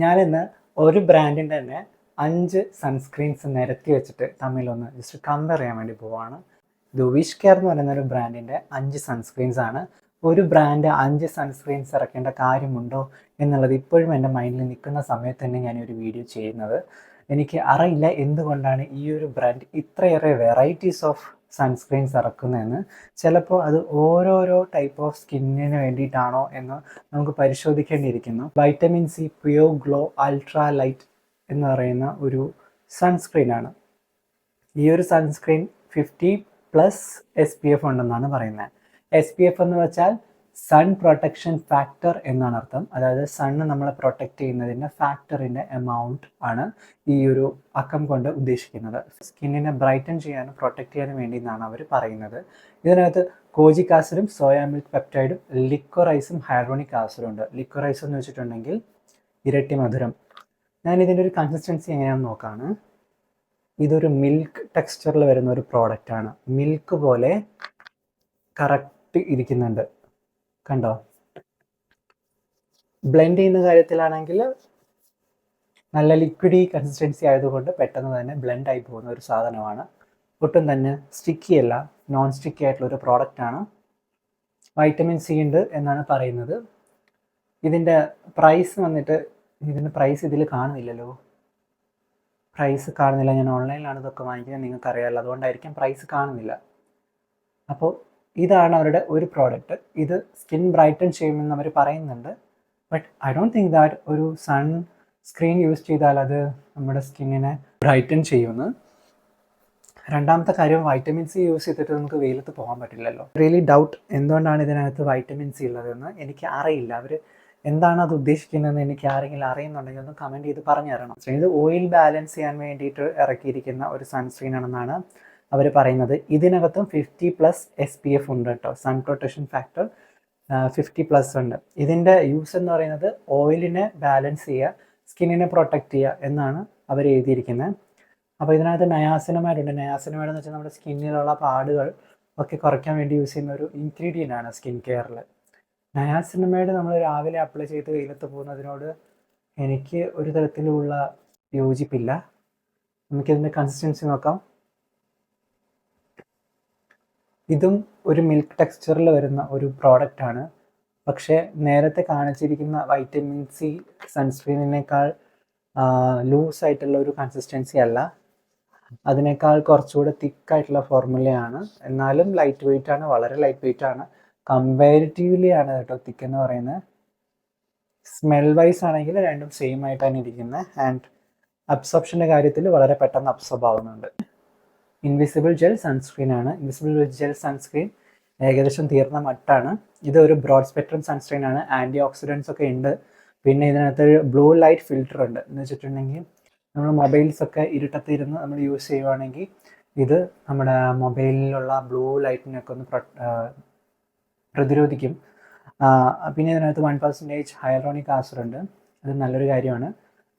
ഞാനിന്ന് ഒരു ബ്രാൻഡിൻ്റെ തന്നെ 5 സൺസ്ക്രീൻസ് നിരത്തി വെച്ചിട്ട് തമ്മിലൊന്ന് ജസ്റ്റ് കമ്പയർ ചെയ്യാൻ വേണ്ടി പോവാണ്. ഇത് വിഷ് കെയർ എന്ന് പറയുന്ന ഒരു ബ്രാൻഡിൻ്റെ 5 സൺസ്ക്രീൻസ് ആണ്. ഒരു ബ്രാൻഡ് 5 സൺസ്ക്രീൻസ് ഇറക്കേണ്ട കാര്യമുണ്ടോ എന്നുള്ളത് ഇപ്പോഴും എൻ്റെ മൈൻഡിൽ നിൽക്കുന്ന സമയത്ത് തന്നെ ഞാൻ ഒരു വീഡിയോ ചെയ്യുന്നത്. എനിക്ക് അറിയില്ല എന്തുകൊണ്ടാണ് ഈ ഒരു ബ്രാൻഡ് ഇത്രയേറെ വെറൈറ്റീസ് ഓഫ് സൺസ്ക്രീൻസ് ഇറക്കുന്നതെന്ന്. ചിലപ്പോൾ അത് ഓരോരോ ടൈപ്പ് ഓഫ് സ്കിന്നിന് വേണ്ടിയിട്ടാണോ എന്ന് നമുക്ക് പരിശോധിക്കേണ്ടിയിരിക്കുന്നു. Vitamin C pure glow ultra light എന്ന് പറയുന്ന ഒരു സൺസ്ക്രീനാണ്. ഈ ഒരു സൺസ്ക്രീൻ 50+ SPF ഉണ്ടെന്നാണ് പറയുന്നത്. SPF എന്ന് വെച്ചാൽ സൺ പ്രൊട്ടക്ഷൻ ഫാക്ടർ എന്നാണ് അർത്ഥം. അതായത് സണ്ണ് നമ്മളെ പ്രൊട്ടക്റ്റ് ചെയ്യുന്നതിൻ്റെ ഫാക്ടറിൻ്റെ എമൗണ്ട് ആണ് ഈ ഒരു അക്കം കൊണ്ട് ഉദ്ദേശിക്കുന്നത്. സ്കിന്നിനെ ബ്രൈറ്റൻ ചെയ്യാനും പ്രൊട്ടക്റ്റ് ചെയ്യാനും വേണ്ടി എന്നാണ് അവർ പറയുന്നത്. ഇതിനകത്ത് കോജിക് ആസിഡും സോയാ മിൽക്ക് പെപ്റ്റൈഡും ലിക്വറൈസും ഹൈഡ്രോണിക് ആസിഡും ഉണ്ട്. ലിക്വറൈസ് എന്ന് വെച്ചിട്ടുണ്ടെങ്കിൽ ഇരട്ടി മധുരം. ഞാൻ ഇതിൻ്റെ ഒരു കൺസിസ്റ്റൻസി എങ്ങനെയാണെന്ന് നോക്കാണ്. ഇതൊരു മിൽക്ക് ടെക്സ്ചറിൽ വരുന്ന ഒരു പ്രോഡക്റ്റാണ്. മിൽക്ക് പോലെ കറക്റ്റ് ഇരിക്കുന്നുണ്ട്, കണ്ടോ? ബ്ലെൻഡ് ചെയ്യുന്ന കാര്യത്തിലാണെങ്കിൽ നല്ല ലിക്വിഡി കൺസിസ്റ്റൻസി ആയതുകൊണ്ട് പെട്ടെന്ന് തന്നെ ബ്ലെൻഡ് ആയി പോകുന്ന ഒരു സാധനമാണ്. ഒട്ടും തന്നെ സ്റ്റിക്കി അല്ല, നോൺ സ്റ്റിക്കി ആയിട്ടുള്ള ഒരു പ്രോഡക്റ്റാണ്. വൈറ്റമിൻ സി ഉണ്ട് എന്നാണ് പറയുന്നത്. ഇതിൻ്റെ പ്രൈസ് വന്നിട്ട്, ഇതിൻ്റെ പ്രൈസ് ഇതിൽ കാണുന്നില്ലല്ലോ. പ്രൈസ് കാണുന്നില്ല. ഞാൻ ഓൺലൈനിലാണ് ഇതൊക്കെ വാങ്ങിക്കുന്നത്, നിങ്ങൾക്ക് അറിയാമല്ലോ, അതുകൊണ്ടായിരിക്കും പ്രൈസ് കാണുന്നില്ല. അപ്പോൾ ഇതാണ് അവരുടെ ഒരു പ്രോഡക്റ്റ്. ഇത് സ്കിൻ ബ്രൈറ്റൻ ചെയ്യുമെന്ന് അവർ പറയുന്നുണ്ട്. But I don't think that ഒരു സൺ സ്ക്രീൻ യൂസ് ചെയ്താൽ അത് നമ്മുടെ സ്കിന്നിനെ ബ്രൈറ്റൻ ചെയ്യുമെന്ന്. രണ്ടാമത്തെ കാര്യം, വൈറ്റമിൻ സി യൂസ് ചെയ്തിട്ട് നമുക്ക് വെയിലത്ത് പോകാൻ പറ്റില്ലല്ലോ. റിയലി ഡൗട്ട് എന്തുകൊണ്ടാണ് ഇതിനകത്ത് വൈറ്റമിൻ സി ഉള്ളതെന്ന് എനിക്ക് അറിയില്ല. അവർ എന്താണ് അത് ഉദ്ദേശിക്കുന്നതെന്ന് എനിക്ക് ആരെങ്കിലും അറിയുന്നുണ്ടെങ്കിൽ ഒന്ന് കമൻറ്റ് ചെയ്ത് പറഞ്ഞു തരണം. ഇത് ഓയിൽ ബാലൻസ് ചെയ്യാൻ വേണ്ടിയിട്ട് ഇറക്കിയിരിക്കുന്ന ഒരു സൺസ്ക്രീൻ ആണെന്നാണ് അവർ പറയുന്നത്. ഇതിനകത്തും 50+ SPF ഉണ്ട് കേട്ടോ. സൺ പ്രൊട്ടക്ഷൻ ഫാക്ടർ 50+ ഉണ്ട്. ഇതിൻ്റെ യൂസ് എന്ന് പറയുന്നത് ഓയിലിനെ ബാലൻസ് ചെയ്യുക, സ്കിന്നിനെ പ്രൊട്ടക്റ്റ് ചെയ്യുക എന്നാണ് അവർ എഴുതിയിരിക്കുന്നത്. അപ്പോൾ ഇതിനകത്ത് നയാസിനമൈഡ് ഉണ്ട്. നയാസിനമൈഡ് എന്ന് വെച്ചാൽ നമ്മുടെ സ്കിന്നിലുള്ള പാടുകൾ ഒക്കെ കുറയ്ക്കാൻ വേണ്ടി യൂസ് ചെയ്യുന്ന ഒരു ഇൻഗ്രീഡിയൻ്റ് ആണ് സ്കിൻ കെയറിൽ. നയാസിനമൈഡ് നമ്മൾ രാവിലെ അപ്ലൈ ചെയ്ത് വെയിലത്ത് പോകുന്നതിനോട് എനിക്ക് ഒരു തരത്തിലുള്ള യോജിപ്പില്ല. നമുക്കിതിൻ്റെ കൺസിസ്റ്റൻസി നോക്കാം. ഇതും ഒരു മിൽക്ക് ടെക്സ്ചറിൽ വരുന്ന ഒരു പ്രോഡക്റ്റാണ്. പക്ഷേ നേരത്തെ കാണിച്ചിരിക്കുന്ന വൈറ്റമിൻ സി സൺസ്ക്രീനിനേക്കാൾ ലൂസായിട്ടുള്ള ഒരു കൺസിസ്റ്റൻസി അല്ല. അതിനേക്കാൾ കുറച്ചുകൂടെ തിക്കായിട്ടുള്ള ഫോർമുലയാണ്. എന്നാലും ലൈറ്റ് വെയിറ്റ് ആണ്, വളരെ ലൈറ്റ് വെയിറ്റ് ആണ്. കമ്പാരിറ്റീവ്ലി ആണ് കേട്ടോ തിക്ക് എന്ന് പറയുന്നത്. സ്മെൽ വൈസ് ആണെങ്കിൽ രണ്ടും സെയിം ആയിട്ടാണ് ഇരിക്കുന്നത്. ആൻഡ് അബ്സോർപ്ഷൻ്റെ കാര്യത്തിൽ വളരെ പെട്ടെന്ന് അബ്സോർബ് ആവുന്നുണ്ട്. ഇൻവിസിബിൾ ജെൽ സൺസ്ക്രീൻ ആണ്. ഇൻവിസിബിൾ ജെൽ സൺസ്ക്രീൻ ഏകദേശം തീർന്ന മട്ടാണ്. ഇത് ഒരു ബ്രോഡ് സ്പെക്ട്രം സൺസ്ക്രീൻ ആണ്. ആൻറ്റി ഓക്സിഡൻസ് ഒക്കെ ഉണ്ട്. പിന്നെ ഇതിനകത്ത് ബ്ലൂ ലൈറ്റ് ഫിൽറ്റർ ഉണ്ട്. എന്ന് വെച്ചിട്ടുണ്ടെങ്കിൽ നമ്മൾ മൊബൈൽസൊക്കെ ഇരുട്ടത്തിരുന്ന് നമ്മൾ യൂസ് ചെയ്യുവാണെങ്കിൽ ഇത് നമ്മുടെ മൊബൈലിലുള്ള ബ്ലൂ ലൈറ്റിനൊക്കെ ഒന്ന് പ്രതിരോധിക്കും. പിന്നെ ഇതിനകത്ത് 1% ഹൈഡ്രോണിക് ആസിഡ് ഉണ്ട്. അത് നല്ലൊരു കാര്യമാണ്.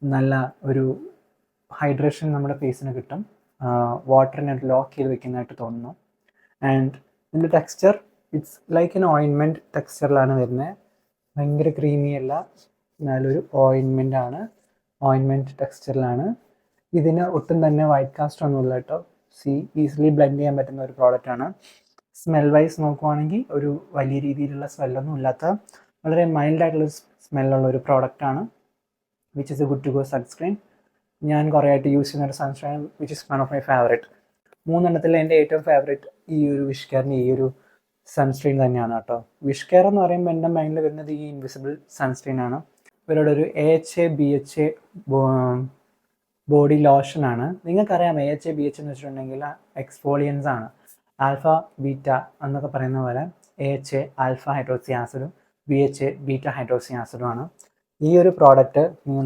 നല്ല ഒരു ഹൈഡ്രേഷൻ നമ്മുടെ ഫേസിന് കിട്ടും. വാട്ടറിനെ ലോക്ക് ചെയ്ത് വെക്കുന്നതായിട്ട് തോന്നുന്നു. ആൻഡ് ഇതിൻ്റെ texture it's like an ointment ടെക്സ്ചറിലാണ് വരുന്നത്. ഭയങ്കര ക്രീമി അല്ല, നല്ലൊരു ഓയിൻമെൻ്റ് ആണ്. ഓയിൻമെൻറ്റ് ടെക്സ്ചറിലാണ്. ഇതിന് ഒട്ടും തന്നെ വൈറ്റ് കാസ്റ്റ് ഒന്നുമില്ല കേട്ടോ. ഈസിലി ബ്ലെൻഡ് ചെയ്യാൻ പറ്റുന്ന ഒരു പ്രോഡക്റ്റാണ്. സ്മെൽ വൈസ് നോക്കുവാണെങ്കിൽ ഒരു വലിയ രീതിയിലുള്ള സ്മെല്ലൊന്നും ഇല്ലാത്ത വളരെ മൈൽഡായിട്ടുള്ള സ്മെല്ലുള്ള ഒരു പ്രോഡക്റ്റാണ്. Which is a good to go sunscreen. ഞാൻ കുറേ ആയിട്ട് യൂസ് ചെയ്യുന്ന ഒരു sunscreen which is one of my favourite. 3 എണ്ണത്തിൽ എൻ്റെ ഏറ്റവും ഫേവറേറ്റ് ഈ ഒരു വിഷ് കെയറിൻ്റെ ഈ ഒരു സൺസ്ക്രീൻ തന്നെയാണ് കേട്ടോ. വിഷ് കെയർ എന്ന് പറയുമ്പോൾ എൻ്റെ മൈൻഡിൽ വരുന്നത് ഈ ഇൻവിസിബിൾ സൺസ്ക്രീൻ ആണ്. ഇവരുടെ ഒരു AHA BHA ബോഡി ലോഷനാണ്. നിങ്ങൾക്കറിയാം AHA BHA എന്ന് വെച്ചിട്ടുണ്ടെങ്കിൽ എക്സ്ഫോളിയൻസ് ആണ്. ആൽഫ ബീറ്റ എന്നൊക്കെ പറയുന്ന പോലെ AHA ആൽഫ ഹൈഡ്രോക്സി ആസിഡും BHA ബീറ്റ ഹൈഡ്രോക്സി ആസിഡുമാണ്. ഈ ഒരു പ്രോഡക്റ്റ്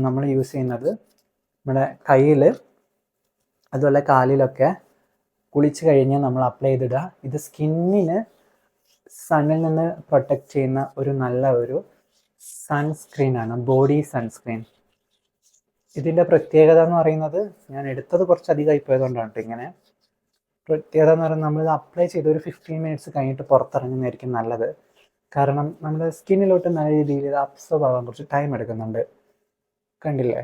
നമ്മൾ യൂസ് ചെയ്യുന്നത് നമ്മുടെ കയ്യിൽ അതുപോലെ കാലിലൊക്കെ കുളിച്ച് കഴിഞ്ഞ് നമ്മൾ അപ്ലൈ ചെയ്തിടുക. ഇത് സ്കിന്നിന് സണ്ണിൽ നിന്ന് പ്രൊട്ടക്റ്റ് ചെയ്യുന്ന ഒരു നല്ല ഒരു സൺസ്ക്രീനാണ്, ബോഡി സൺസ്ക്രീൻ. ഇതിൻ്റെ പ്രത്യേകത എന്ന് പറയുന്നത്, ഞാൻ എടുത്തത് കുറച്ചധികമായി പോയതുകൊണ്ടാണ് കേട്ടോ ഇങ്ങനെ. പ്രത്യേകത എന്ന് പറയുന്നത്, നമ്മളിത് അപ്ലൈ ചെയ്ത് ഒരു 15 മിനിറ്റ്സ് കഴിഞ്ഞിട്ട് പുറത്തിറങ്ങുന്നതായിരിക്കും നല്ലത്. കാരണം നമ്മുടെ സ്കിന്നിലോട്ട് നല്ല രീതിയിൽ ഇത് അബ്സോർബ് ആവാൻ കുറച്ച് ടൈം എടുക്കുന്നുണ്ട്. കണ്ടില്ലേ?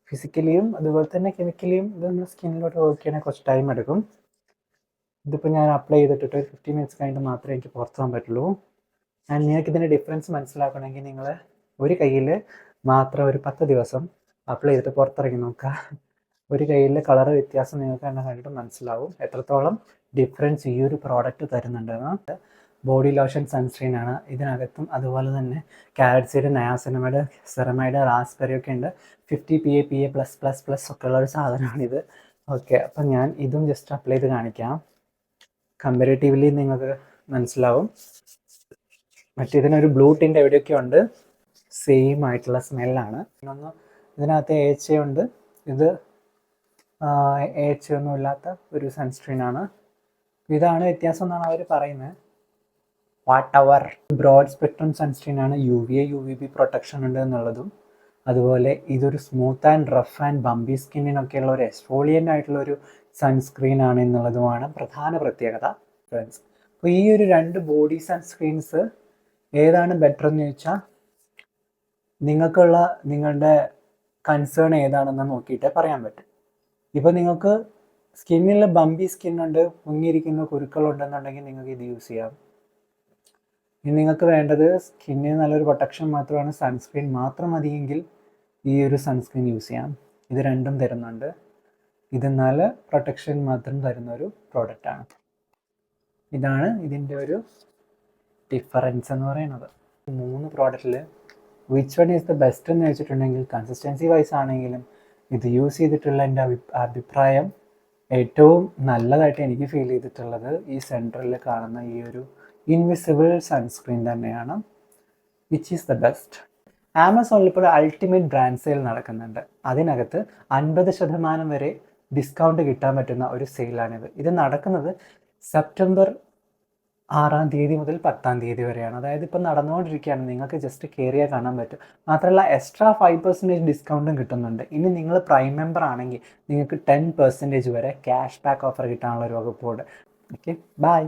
ഫിസിക്കലിയും അതുപോലെ തന്നെ കെമിക്കലിയും ഇത് നമ്മുടെ സ്കിന്നിലോട്ട് വർക്ക് ചെയ്യണമെങ്കിൽ കുറച്ച് ടൈം എടുക്കും. ഇതിപ്പോൾ ഞാൻ അപ്ലൈ ചെയ്തിട്ട് 15 മിനിറ്റ്സ് കഴിഞ്ഞിട്ട് മാത്രമേ എനിക്ക് പുറത്ത് പോകാൻ പറ്റുള്ളൂ. ആൻഡ് നിങ്ങൾക്ക് ഇതിൻ്റെ ഡിഫറൻസ് മനസ്സിലാക്കണമെങ്കിൽ നിങ്ങൾ ഒരു കയ്യിൽ മാത്രം ഒരു 10 ദിവസം അപ്ലൈ ചെയ്തിട്ട് പുറത്തിറങ്ങി നോക്കുക. ഒരു കയ്യിലെ കളർ വ്യത്യാസം നിങ്ങൾക്ക് തന്നെ കണ്ടിട്ട് മനസ്സിലാവും എത്രത്തോളം ഡിഫറൻസ് ഈ ഒരു പ്രോഡക്റ്റ് തരുന്നുണ്ടെന്ന്. ബോഡി ലോഷൻ സൺസ്ക്രീൻ ആണ്. ഇതിനകത്തും അതുപോലെ തന്നെ carrot seed, niacinamide, ceramide, raspberry ഒക്കെ ഉണ്ട്. 50 PA+++ ഒക്കെ ഉള്ള ഒരു സാധനമാണിത്. ഓക്കെ, അപ്പം ഞാൻ ഇതും ജസ്റ്റ് അപ്ലൈ ചെയ്ത് കാണിക്കാം. കമ്പാരിറ്റീവ്ലി നിങ്ങൾക്ക് മനസ്സിലാവും. മറ്റേതിനൊരു ബ്ലൂ ടിൻ്റ് എവിടെയൊക്കെ ഉണ്ട്, സെയിം ആയിട്ടുള്ള സ്മെല്ലാണ്. ഒന്ന് ഇതിനകത്ത് ഏച്ചയുണ്ട്, ഇത് ഏച്ചയൊന്നും ഇല്ലാത്ത ഒരു സൺസ്ക്രീനാണ്. ഇതാണ് വ്യത്യാസം എന്നാണ് അവർ പറയുന്നത്. വാട്ട് അവർ ബ്രോഡ് സ്പെക്ട്രം സൺസ്ക്രീൻ ആണ്. UVA UVB പ്രൊട്ടക്ഷൻ ഉണ്ട് എന്നുള്ളതും, അതുപോലെ ഇതൊരു smooth and rough and bumpy സ്കിന്നിനൊക്കെയുള്ള ഒരു എക്സ്ഫോളിയൻ്റ് ആയിട്ടുള്ള ഒരു സൺസ്ക്രീൻ ആണ് എന്നുള്ളതുമാണ് പ്രധാന പ്രത്യേകത ഫ്രണ്ട്സ്. അപ്പോൾ ഈ ഒരു 2 ബോഡി സൺസ്ക്രീൻസ് ഏതാണ് ബെറ്റർ എന്ന് ചോദിച്ചാൽ നിങ്ങളുടെ കൺസേൺ ഏതാണെന്ന് നോക്കിയിട്ടേ പറയാൻ പറ്റും. ഇപ്പോൾ നിങ്ങൾക്ക് സ്കിന്നിൽ ബംബി സ്കിന്നുണ്ട്, മുങ്ങിയിരിക്കുന്ന കുരുക്കളുണ്ടെന്നുണ്ടെങ്കിൽ നിങ്ങൾക്ക് ഇത് യൂസ് ചെയ്യാം. ഇനി നിങ്ങൾക്ക് വേണ്ടത് സ്കിന്നിന് നല്ലൊരു പ്രൊട്ടക്ഷൻ മാത്രമാണ്, സൺസ്ക്രീൻ മാത്രം മതിയെങ്കിൽ ഈ ഒരു സൺസ്ക്രീൻ യൂസ് ചെയ്യാം. ഇത് രണ്ടും തരുന്നുണ്ട്. ഇത് നല്ല പ്രൊട്ടക്ഷൻ മാത്രം തരുന്ന ഒരു പ്രോഡക്റ്റാണ്. ഇതാണ് ഇതിൻ്റെ ഒരു ഡിഫറൻസ് എന്ന് പറയുന്നത്. 3 പ്രോഡക്റ്റിൽ which one is the best എന്ന് വെച്ചിട്ടുണ്ടെങ്കിൽ കൺസിസ്റ്റൻസി വൈസ് ആണെങ്കിലും ഇത് യൂസ് ചെയ്തിട്ടുള്ള എൻ്റെ അഭിപ്രായം ഏറ്റവും നല്ലതായിട്ട് എനിക്ക് ഫീൽ ചെയ്തിട്ടുള്ളത് ഈ സെൻറ്ററിൽ കാണുന്ന ഈ ഒരു ഇൻവിസിബിൾ സൺസ്ക്രീൻ തന്നെയാണ്, വിച്ച് ഈസ് ദ ബെസ്റ്റ്. ആമസോണിൽ ഇപ്പോൾ അൾട്ടിമേറ്റ് ബ്രാൻഡ് സെയിൽ നടക്കുന്നുണ്ട്. അതിനകത്ത് 50% വരെ ഡിസ്കൗണ്ട് കിട്ടാൻ പറ്റുന്ന ഒരു സെയിലാണിത്. ഇത് നടക്കുന്നത് സെപ്റ്റംബർ 6-ാം തീയതി മുതൽ 10-ാം തീയതി വരെയാണ്. അതായത് ഇപ്പം നടന്നുകൊണ്ടിരിക്കുകയാണ്. നിങ്ങൾക്ക് ജസ്റ്റ് കയറിയാൽ കാണാൻ പറ്റും. മാത്രമല്ല എക്സ്ട്രാ 5% ഡിസ്കൗണ്ടും കിട്ടുന്നുണ്ട്. ഇനി നിങ്ങൾ പ്രൈം മെമ്പർ ആണെങ്കിൽ നിങ്ങൾക്ക് 10% വരെ ക്യാഷ് ബാക്ക് ഓഫർ കിട്ടാനുള്ള ഒരു വകുപ്പുണ്ട്. Okay, by.